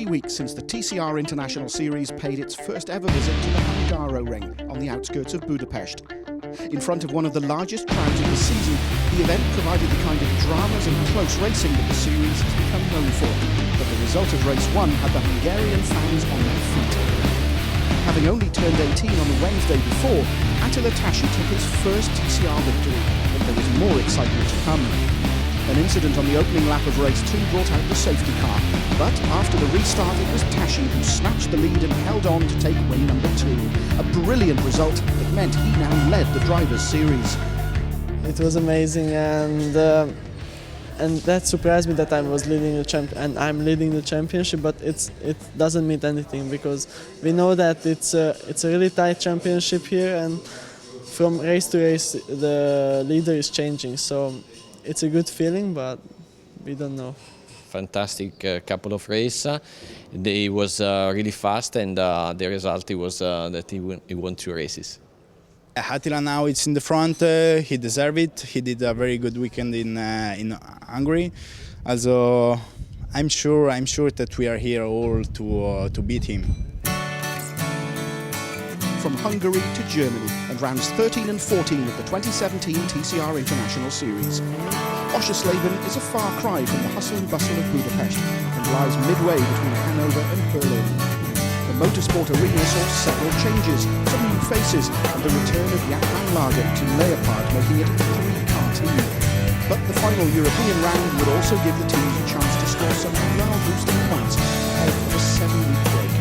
weeks since the TCR International Series paid its first ever visit to the Hungaro ring on the outskirts of Budapest. In front of one of the largest crowds of the season, the event provided the kind of dramas and close racing that the series has become known for. But the result of race 1 had the Hungarian fans on their feet. Having only turned 18 on the Wednesday before, Tassi took his first TCR victory, but there was more excitement to come. An incident on the opening lap of race 2 brought out the safety car, but after the restart it was Tassi who snatched the lead and held on to take win number 2. A brilliant result that meant he now led the Drivers' Series. It was amazing, and that surprised me that I was leading and I'm leading the championship, but it doesn't mean anything because we know that it's a really tight championship here, and from race to race the leader is changing, so it's a good feeling, but we don't know. Fantastic couple of races. He was really fast, and the result was that he won 2 races. Attila now it's in the front. He deserved it. He did a very good weekend in Hungary. Also, I'm sure that we are here all to beat him. From Hungary to Germany and rounds 13 and 14 of the 2017 TCR International Series. Oschersleben is a far cry from the hustle and bustle of Budapest and lies midway between Hanover and Berlin. The motorsport arena saw several changes, some new faces and the return of Jan Lager to Leopard, making it a 3-car team. But the final European round would also give the teams a chance to score some morale-boosting points ahead of a 7-week break.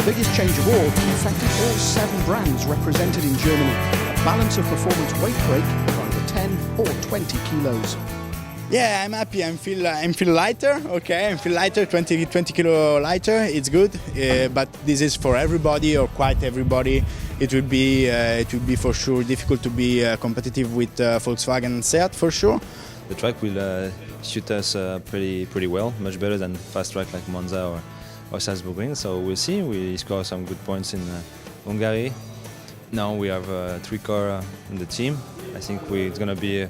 The biggest change of all affected all 7 brands represented in Germany. A balance of performance weight break of either 10 or 20 kilos. Yeah, I'm happy. I feel lighter. Okay, I feel lighter, 20 kilo lighter. It's good, but this is for everybody or quite everybody. It will be for sure difficult to be competitive with Volkswagen and Seat for sure. The track will suit us pretty well, much better than fast track like Monza or Salzburg. So we'll see. We score some good points in Hungary. Now we have 3 cars in the team. I think it's going to be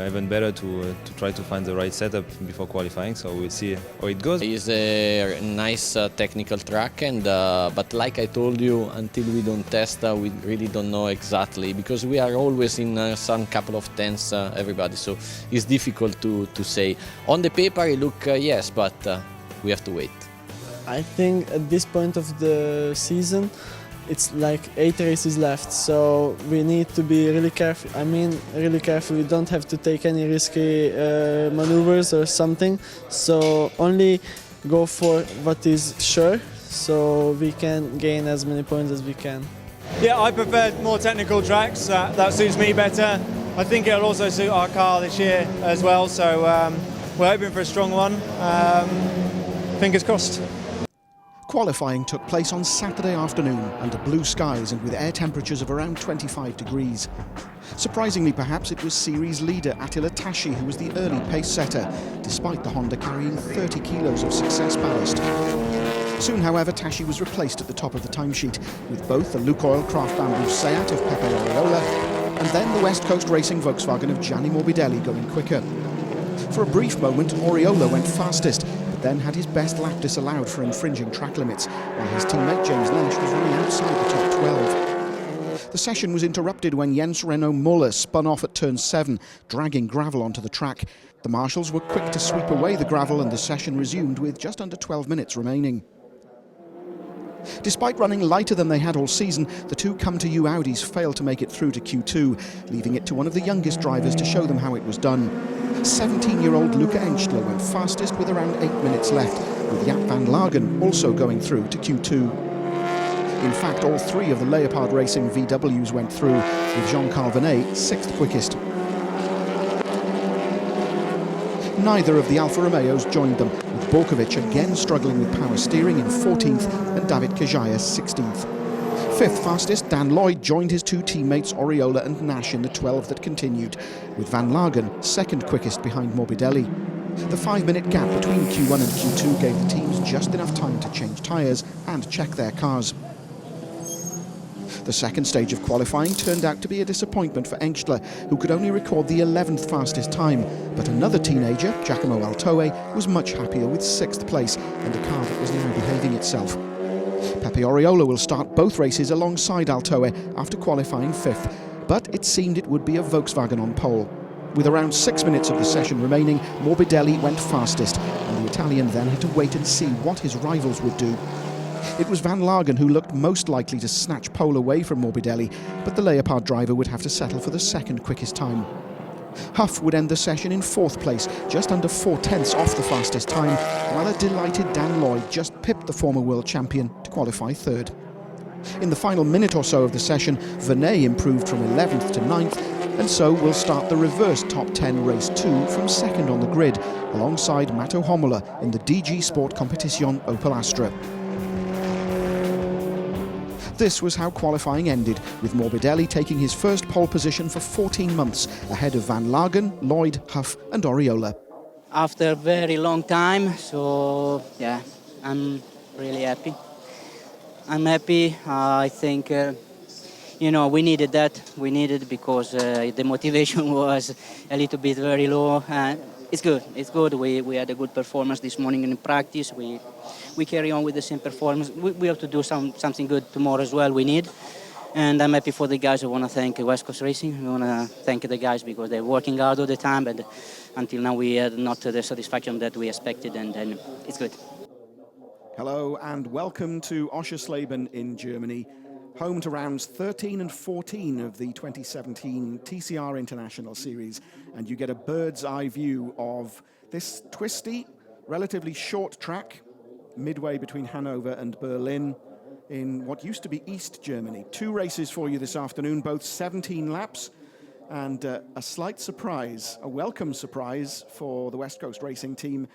even better to try to find the right setup before qualifying. So we'll see how it goes. It's a nice technical track, and but like I told you, until we don't test, we really don't know exactly, because we are always in some couple of tenths, everybody. So it's difficult to say. On the paper, it look yes, but we have to wait. I think at this point of the season, it's like 8 races left, so we need to be really careful. I mean, really careful. We don't have to take any risky maneuvers or something. So only go for what is sure, so we can gain as many points as we can. Yeah, I prefer more technical tracks. That suits me better. I think it'll also suit our car this year as well. So we're hoping for a strong one. Fingers crossed. Qualifying took place on Saturday afternoon under blue skies and with air temperatures of around 25 degrees. Surprisingly perhaps, it was series leader Attila Tassi who was the early pace setter, despite the Honda carrying 30 kilos of success ballast. Soon, however, Tassi was replaced at the top of the timesheet, with both the Lukoil Craft Bamboo Seat of Pepe Oriola and then the WestCoast Racing Volkswagen of Gianni Morbidelli going quicker. For a brief moment, Oriola went fastest, then had his best lap disallowed for infringing track limits, while his teammate James Nash was running outside the top 12. The session was interrupted when Jens Renault Muller spun off at turn 7, dragging gravel onto the track. The marshals were quick to sweep away the gravel, and the session resumed with just under 12 minutes remaining. Despite running lighter than they had all season, the 2 come-to-you Audis failed to make it through to Q2, leaving it to one of the youngest drivers to show them how it was done. 17-year-old Luca Engstler went fastest with around 8 minutes left, with Jaap van Lagen also going through to Q2. In fact, all 3 of the Leopard Racing VWs went through, with Jean-Karl Vernay 6th quickest. Neither of the Alfa Romeos joined them, with Borkovic again struggling with power steering in 14th and David Kajaya 16th. 5th fastest, Dan Lloyd joined his 2 teammates Oriola and Nash in the 12 that continued, with Van Lagen 2nd quickest behind Morbidelli. The 5-minute gap between Q1 and Q2 gave the teams just enough time to change tyres and check their cars. The second stage of qualifying turned out to be a disappointment for Engstler, who could only record the 11th fastest time. But another teenager, Giacomo Altoe, was much happier with 6th place and a car that was now behaving itself. Pepe Oriola will start both races alongside Altoe after qualifying 5th, but it seemed it would be a Volkswagen on pole. With around 6 minutes of the session remaining, Morbidelli went fastest, and the Italian then had to wait and see what his rivals would do. It was Van Lagen who looked most likely to snatch pole away from Morbidelli, but the Leopard driver would have to settle for the second quickest time. Huff would end the session in 4th place, just under 4/10 off the fastest time, while a delighted Dan Lloyd just pipped the former world champion to qualify 3rd. In the final minute or so of the session, Vernay improved from 11th to 9th, and so will start the reverse top 10 race 2 from 2nd on the grid, alongside Matto Homola in the DG Sport Competition Opel Astra. This was how qualifying ended, with Morbidelli taking his first pole position for 14 months, ahead of Van Lagen, Lloyd, Huff and Oriola. After a very long time, so yeah, I'm really happy. I'm happy. I think, we needed that. We needed because the motivation was a little bit very low. It's good. It's good. We had a good performance this morning in practice. We carry on with the same performance. We have to do something good tomorrow as well. We need. And I'm happy for the guys. I want to thank WestCoast Racing. I want to thank the guys because they're working hard all the time. But until now, we had not the satisfaction that we expected, and it's good. Hello and welcome to Oschersleben in Germany, home to rounds 13 and 14 of the 2017 TCR International Series. And you get a bird's eye view of this twisty, relatively short track, midway between Hanover and Berlin, in what used to be East Germany. 2 races for you this afternoon, both 17 laps, and a slight surprise, a welcome surprise for the West Coast Racing team.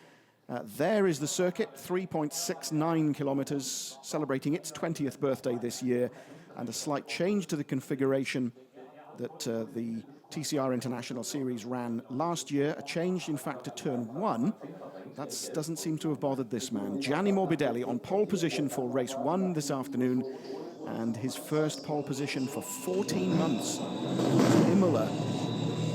There is the circuit, 3.69 kilometers, celebrating its 20th birthday this year, and a slight change to the configuration that the TCR International Series ran last year. A change, in fact, to turn 1. That doesn't seem to have bothered this man. Gianni Morbidelli on pole position for race 1 this afternoon, and his first pole position for 14 months. Imola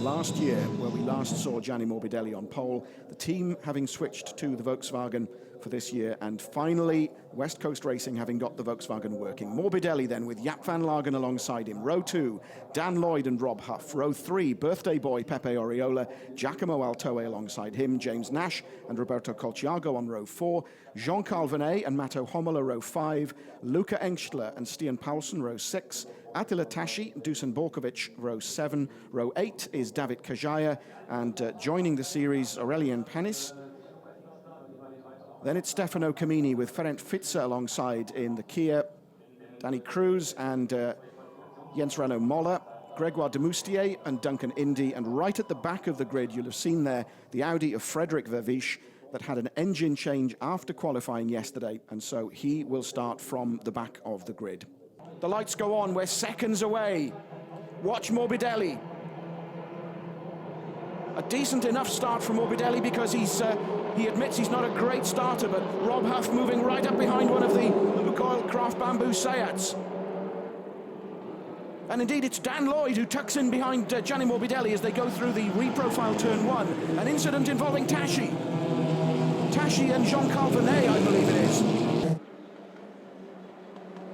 last year, where we last saw Gianni Morbidelli on pole, the team having switched to the Volkswagen for this year, and finally West Coast Racing having got the Volkswagen working. Morbidelli then with Jaap van Lagen alongside him. Row 2, Dan Lloyd and Rob Huff. Row 3, birthday boy Pepe Oriola, Giacomo Altoe alongside him, James Nash and Roberto Colciago on row 4, Jean-Karl Vernay and Matto Homola row 5, Luca Engstler and Stian Paulsen row 6, Attila Tassi, Dusan Borkovic row 7, row 8 is David Kajaya, and joining the series Aurelien Panis. Then it's Stefano Camini with Ferenc Fitzer alongside in the Kia, Danny Cruz and Jens Rano Moller, Gregoire Demoustier and Duncan Indy, and right at the back of the grid you'll have seen there the Audi of Frederick Vervisch that had an engine change after qualifying yesterday, and so he will start from the back of the grid. The lights go on, we're seconds away. Watch Morbidelli. A decent enough start from Morbidelli because he admits he's not a great starter, but Rob Huff moving right up behind one of the Lukoil Craft Bamboo Seats. And indeed it's Dan Lloyd who tucks in behind Gianni Morbidelli as they go through the reprofile turn 1. An incident involving Tassi and Jean-Karl Vernay, I believe it is.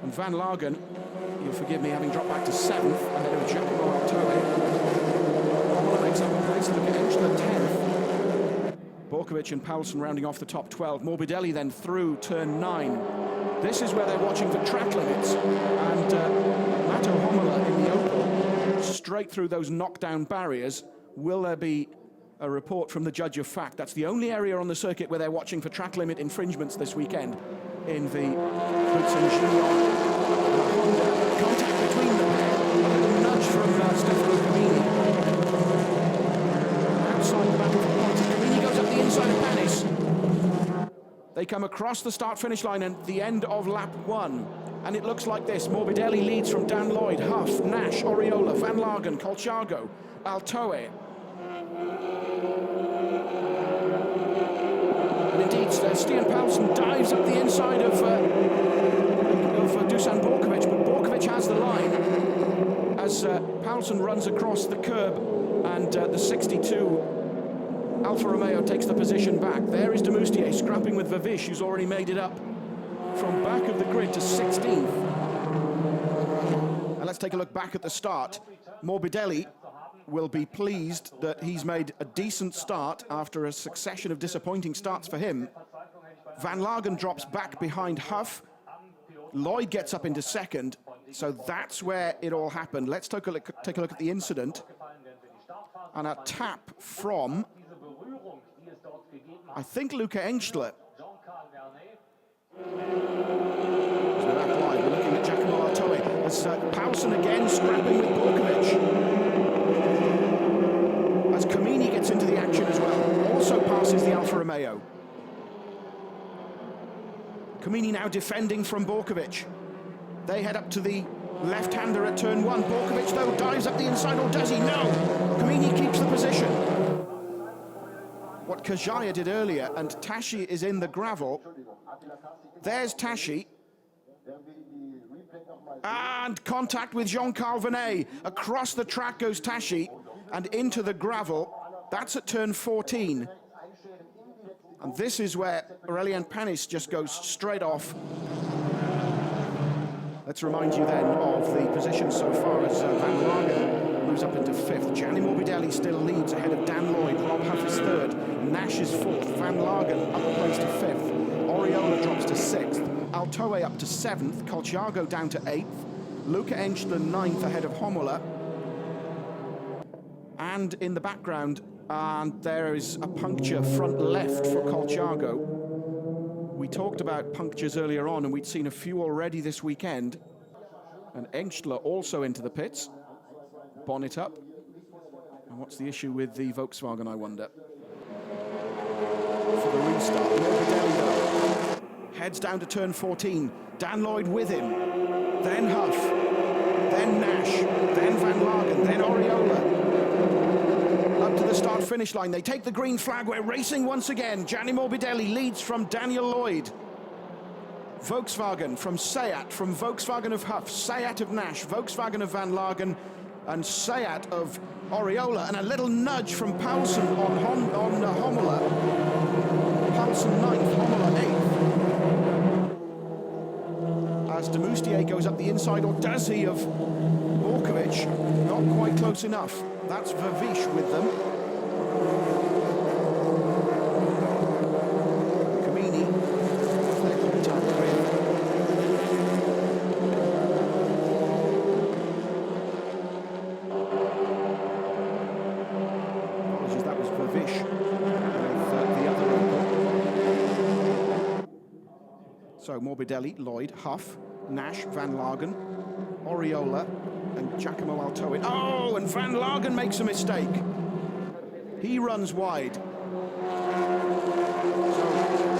And Van Lagen, you'll forgive me having dropped back to 7th, ahead of Giacomo Altoe. Homola makes up a place, look at Engstler 10th. Borkovic and Paulsen rounding off the top 12. Morbidelli then through turn 9. This is where they're watching for track limits. And Matto Homola in the Opel, straight through those knockdown barriers. Will there be a report from the judge of fact? That's the only area on the circuit where they're watching for track limit infringements this weekend. In the Hudson Junior Honda, contact between the pair, a little nudge from Stefano Camini. Outside the back of the points, Camini goes up the inside of Panis. They come across the start-finish line at the end of lap 1. And it looks like this. Morbidelli leads from Dan Lloyd, Huff, Nash, Oriola, Van Lagen, Colciago, Altoe. And indeed, Stian Paulsen dives up the inside of Dusan Borkovic, but Borkovic has the line. as Paulsen runs across the curb and the 62 Alfa Romeo takes the position back. There is de Moustier scrapping with Vavish, who's already made it up from back of the grid to 16th. And let's take a look back at the start. Morbidelli will be pleased that he's made a decent start after a succession of disappointing starts for him. Van Lagen drops back behind Huff. Lloyd gets up into second, so that's where it all happened. Let's take a look at the incident. And a tap from, I think, Luca Engstler. We're looking at Giacomo Altoe. As Paulsen again scrapping with Borkovic. As Comini gets into the action as well. Also passes the Alfa Romeo. Comini now defending from Borkovic. They head up to the left-hander at turn one. Borkovic, though, dives up the inside, or does he? No! Comini keeps the position. What Kajaya did earlier, and Tassi is in the gravel. There's Tassi. And contact with Jean-Karl Vernay. Across the track goes Tassi, and into the gravel. That's at turn 14. And this is where Aurélien Panis just goes straight off. Let's remind you then of the position so far as Van Lagen moves up into fifth. Gianni Morbidelli still leads ahead of Dan Lloyd. Rob Huff is third. Nash is fourth. Van Lagen up a place to fifth. Oriola drops to sixth. Altoe up to seventh. Colciago down to eighth. Luca Engstler ninth ahead of Homola. And in the background, and there is a puncture front left for Colciago. We talked about punctures earlier on, and we'd seen a few already this weekend. And Engstler also into the pits. Bonnet up. And what's the issue with the Volkswagen, I wonder? For the restart, Morbidelli though heads down to turn 14. Dan Lloyd with him. Then Huff. Then Nash. Then Van Lagen. Then Oriola. Up to the start-finish line. They take the green flag. We're racing once again. Gianni Morbidelli leads from Daniel Lloyd. Volkswagen from Seat, from Volkswagen of Huff, Seat of Nash, Volkswagen of Van Lagen, and Seat of Oriola. And a little nudge from Paulsen on Homola. Paulsen 9th, Homola 8th. As de Moustier goes up the inside, or does he, of Borkovic? Not quite close enough. That's Vavish with them. Comini, their contact with. Apologies, that was Vavish with the other Opel. So Morbidelli, Lloyd, Huff, Nash, Van Lagen, Oriola, and Giacomo Altoe. Oh, and Van Lagen makes a mistake. He runs wide. So,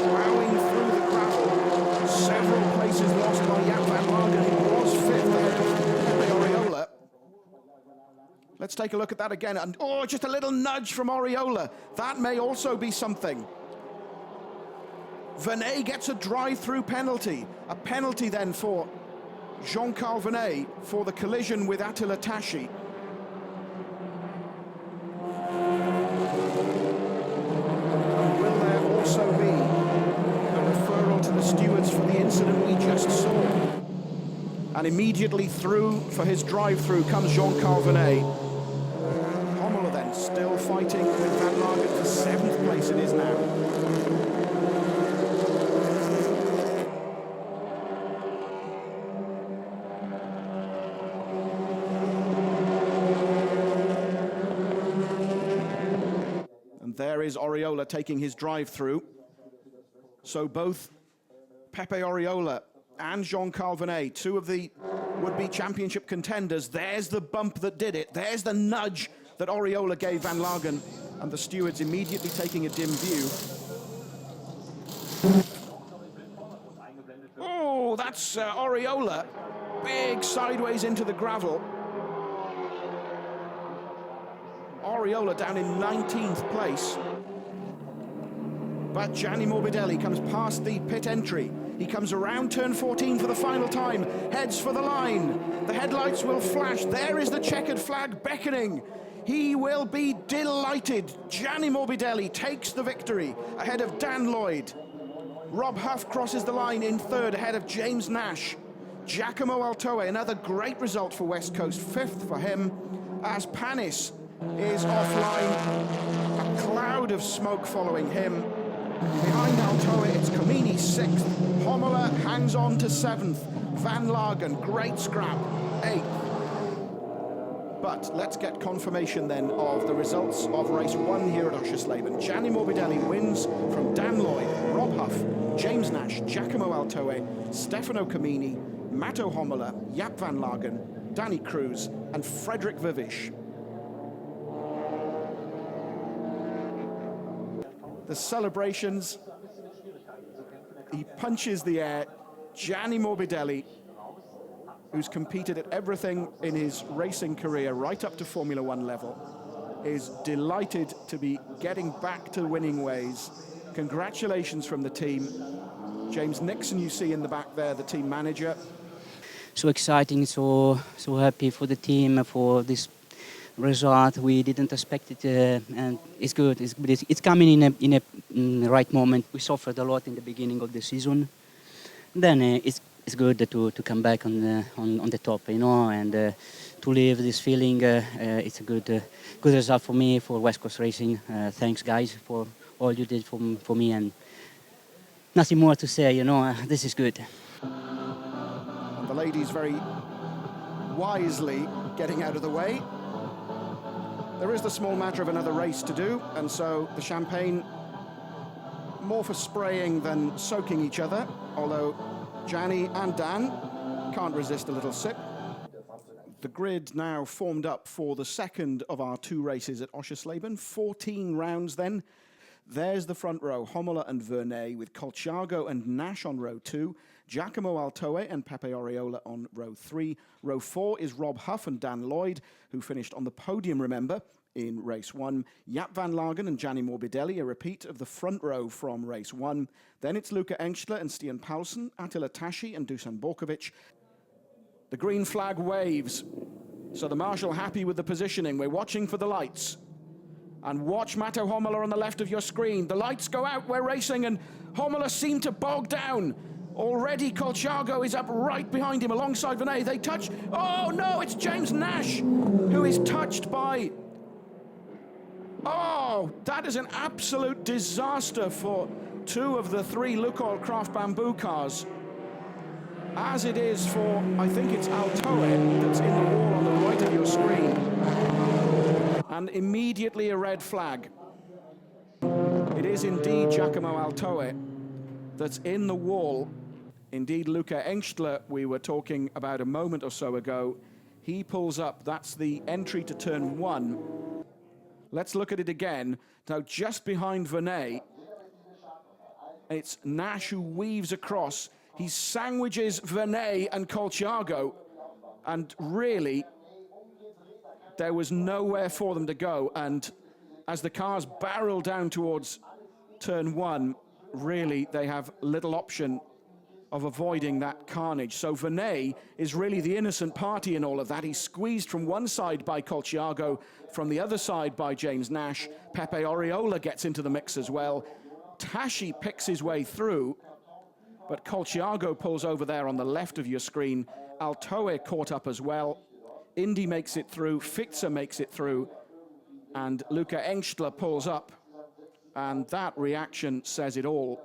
plowing through the gravel, several places lost by Jan Van Lagen, who was fifth ahead of Pepe Oriola. Let's take a look at that again. And oh, just a little nudge from Oriola. That may also be something. Vernay gets a drive-through penalty. A penalty then for Jean-Karl Vernay for the collision with Attila Tassi. And will there also be a referral to the stewards for the incident we just saw? And immediately through for his drive-through comes Jean-Karl Vernay. Homola then still fighting with Van Lagen for 7th place it is now. There is Oriola taking his drive-through. So both Pepe Oriola and Jean-Karl Vernay, two of the would-be championship contenders. There's the bump that did it. There's the nudge that Oriola gave Van Lagen. And the stewards immediately taking a dim view. Oh, that's Oriola. Big sideways into the gravel. Oriola down in 19th place. But Gianni Morbidelli comes past the pit entry. He comes around turn 14 for the final time, heads for the line. The headlights will flash. There is the checkered flag beckoning. He will be delighted. Gianni Morbidelli takes the victory ahead of Dan Lloyd. Rob Huff crosses the line in third ahead of James Nash. Giacomo Altoe, another great result for West Coast, fifth for him, as Panis is offline. A cloud of smoke following him. Behind Altoe, it's Comini sixth. Homola hangs on to seventh. Van Lagen, great scrap, eighth. But let's get confirmation then of the results of race one here at Oschersleben. Gianni Morbidelli wins from Dan Lloyd, Rob Huff, James Nash, Giacomo Altoe, Stefano Comini, Matto Homola, Jaap van Lagen, Danny Cruz, and Frederick Vivish. The celebrations, he punches the air. Gianni Morbidelli, who's competed at everything in his racing career, right up to Formula One level, is delighted to be getting back to winning ways. Congratulations from the team. James Nixon, you see in the back there, the team manager. So exciting, so happy for the team, for this result. We didn't expect it, and it's good. It's coming in the right moment. We suffered a lot in the beginning of the season. Then it's good to come back on the top, you know, and to live this feeling. It's a good result for me, for WestCoast Racing. Thanks, guys, for all you did for me, and nothing more to say. You know, this is good. And the ladies very wisely getting out of the way. There is the small matter of another race to do, and so the champagne more for spraying than soaking each other, although Gianni and Dan can't resist a little sip. The grid now formed up for the second of our two races at Oschersleben. 14 rounds then. There's the front row, Homola and Vernay, with Colciago and Nash on row 2, Giacomo Altoe and Pepe Oriola on row 3. Row 4 is Rob Huff and Dan Lloyd, who finished on the podium, remember, in race 1. Jaap van Lagen and Gianni Morbidelli, a repeat of the front row from race 1. Then it's Luca Engstler and Stian Paulsen, Attila Tassi and Dusan Borkovic. The green flag waves, so the marshal happy with the positioning. We're watching for the lights. And watch Matto Homola on the left of your screen. The lights go out, we're racing, and Homola seem to bog down. Already Colciago is up right behind him alongside Vernay. They touch. Oh no, it's James Nash who is touched by. Oh, that is an absolute disaster for two of the three Lukoil Craft Bamboo cars. As it is for, I think it's Altoe that's in the wall on the right of your screen. And immediately a red flag. It is indeed Giacomo Altoe that's in the wall. Indeed, Luca Engstler, we were talking about a moment or so ago, he pulls up. That's the entry to turn 1. Let's look at it again. Now, just behind Vernay, it's Nash who weaves across. He sandwiches Vernay and Colciago, and really, there was nowhere for them to go. And as the cars barrel down towards turn 1, really, they have little option of avoiding that carnage. So Vernay is really the innocent party in all of that. He's squeezed from one side by Colciago, from the other side by James Nash. Pepe Oriola gets into the mix as well. Tassi picks his way through, but Colciago pulls over there on the left of your screen. Altoe caught up as well. Indy makes it through, Fitzer makes it through, and Luca Engstler pulls up, and that reaction says it all.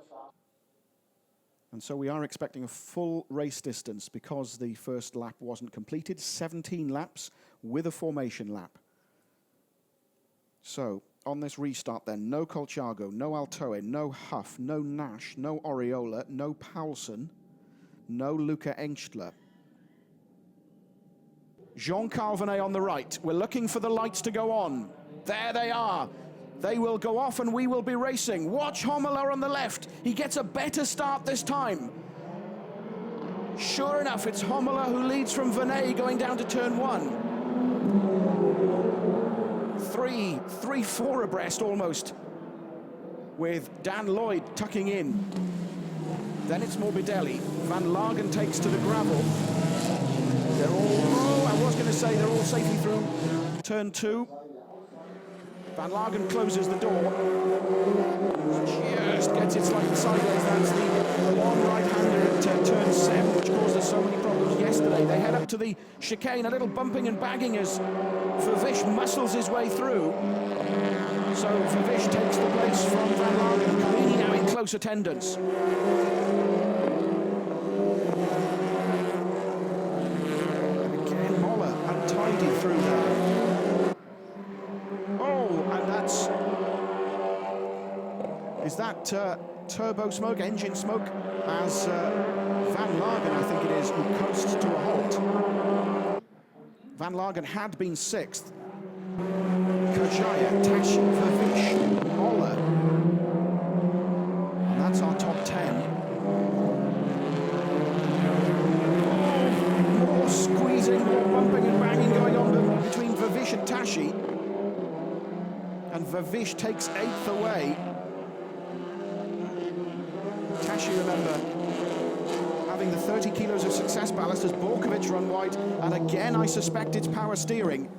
And so we are expecting a full race distance because the first lap wasn't completed. 17 laps with a formation lap. So on this restart then, no Colciago, no Altoe, no Huff, no Nash, no Oriola, no Paulsen, no Luca Engstler. Jean-Karl Vernay on the right. We're looking for the lights to go on. There they are. They will go off and we will be racing. Watch Homola on the left. He gets a better start this time. Sure enough, it's Homola who leads from Vernay going down to turn 1. 3-4 abreast almost, with Dan Lloyd tucking in. Then it's Morbidelli. Van Lagen takes to the gravel. They're all, I was going to say they're all safely through turn 2. Van Lagen closes the door. Just gets it slightly sideways. That's the long right-hander at turn 7, which caused us so many problems yesterday. They head up to the chicane, a little bumping and bagging as Vervish muscles his way through. So Vervish takes the place from Van Lagen. Camini now in close attendance. Again, Moller untidy through there. Oh, and that's... Is that turbo smoke, engine smoke, as Van Lagen, I think it is, who coasts to a halt. Van Lagen had been 6th. Kajaya, Tassi, Vervish, Moller. That's our top 10. More squeezing, more bumping and banging going on between Vervish and Tassi. And Vervish takes 8th away. Tassi, remember, having the 30 kilos of success ballast as Borkovic run wide, and again I suspect it's power steering,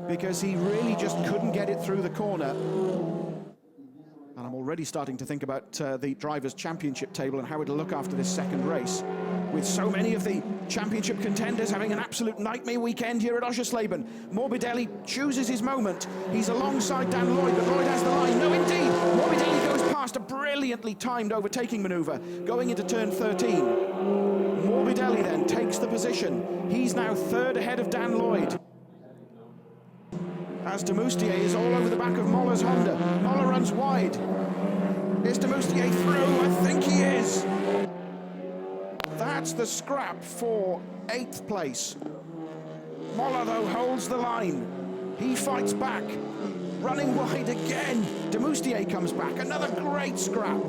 because he really just couldn't get it through the corner. And I'm already starting to think about the Drivers' Championship table and how it'll look after this second race, with so many of the championship contenders having an absolute nightmare weekend here at Oschersleben. Morbidelli chooses his moment. He's alongside Dan Lloyd, but Lloyd has the line. No, indeed! Morbidelli goes past a brilliantly timed overtaking maneuver, going into turn 13. Morbidelli then takes the position. He's now 3rd ahead of Dan Lloyd. As de Moustier is all over the back of Moller's Honda. Moller runs wide. Is de Moustier through? I think he is. That's the scrap for 8th place. Moller, though, holds the line. He fights back. Running wide again. De Moustier comes back. Another great scrap.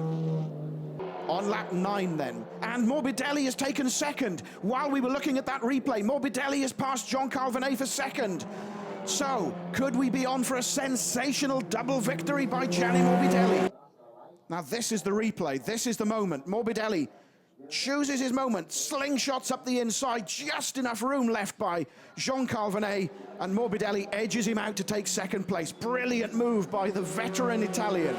On lap 9 then. And Morbidelli has taken 2nd. While we were looking at that replay, Morbidelli has passed Jean-Karl Vernay for 2nd. So, could we be on for a sensational double victory by Gianni Morbidelli? Now this is the replay, this is the moment. Morbidelli chooses his moment, slingshots up the inside, just enough room left by Jean-Karl Vernay, and Morbidelli edges him out to take 2nd place. Brilliant move by the veteran Italian.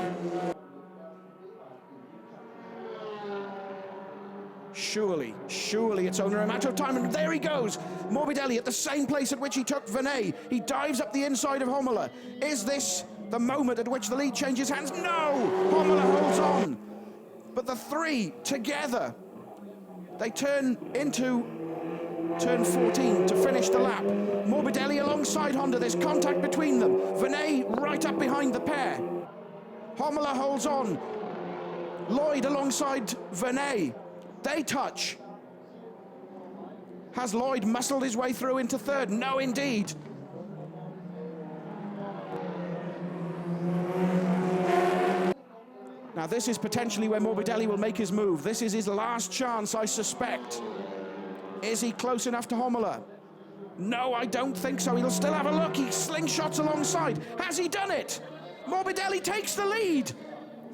Surely it's only a matter of time, and there he goes. Morbidelli at the same place at which he took Vernay. He dives up the inside of Hommler. Is this the moment at which the lead changes hands? No! Hommler holds on. But the 3 together, they turn into turn 14 to finish the lap. Morbidelli alongside Honda, there's contact between them. Vernay right up behind the pair. Hommler holds on. Lloyd alongside Vernay. They touch. Has Lloyd muscled his way through into 3rd? No, indeed. Now this is potentially where Morbidelli will make his move. This is his last chance, I suspect. Is he close enough to Hommler? No, I don't think so. He'll still have a look. He slingshots alongside. Has he done it? Morbidelli takes the lead.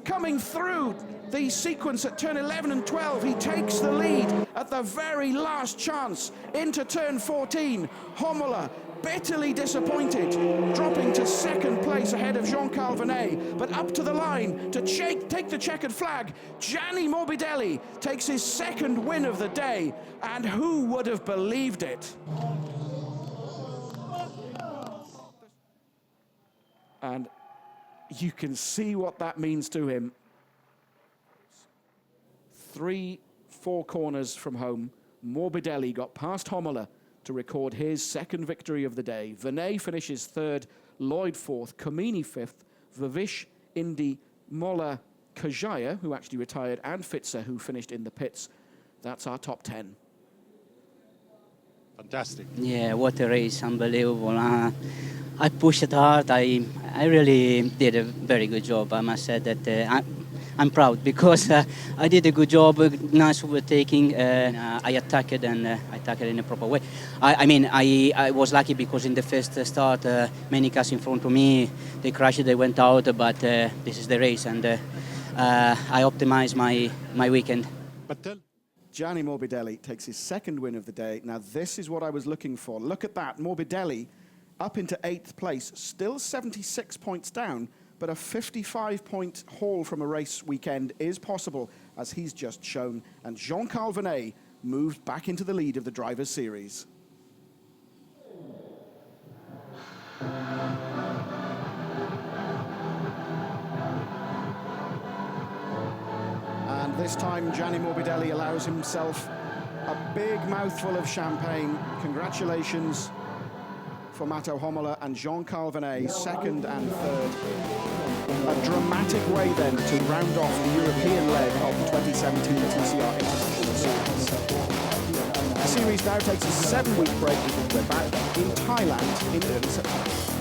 Coming through the sequence at turn 11 and 12, he takes the lead at the very last chance into turn 14. Hommler, bitterly disappointed, dropping to 2nd place ahead of Jean-Karl Vernay, but up to the line to take the checkered flag. Gianni Morbidelli takes his 2nd win of the day, and who would have believed it? And you can see what that means to him. 3-4 corners from home, Morbidelli got past Hommler to record his 2nd victory of the day. Vernay finishes 3rd, Lloyd 4th, Camini 5th, Vervish, Indy, Moller, Kajaya, who actually retired, and Fitzer, who finished in the pits. That's our top 10. Fantastic. Yeah, what a race, unbelievable. I pushed it hard. I really did a very good job. I must say that I'm proud because I did a good job, nice overtaking. I attacked and I attacked in a proper way. I was lucky because in the first start, many cars in front of me, they crashed, they went out, but this is the race and I optimized my weekend. Gianni Morbidelli takes his second win of the day. Now, this is what I was looking for. Look at that. Morbidelli up into 8th place, still 76 points down, but a 55-point haul from a race weekend is possible, as he's just shown. And Jean-Karl Vernay moved back into the lead of the Drivers' Series. And this time, Gianni Morbidelli allows himself a big mouthful of champagne. Congratulations for Matteo Homola and Jean-Karl Vernay, second and third. A dramatic way then to round off the European leg of the 2017 TCR International Series. The series now takes a 7-week break. We're back in Thailand in early September.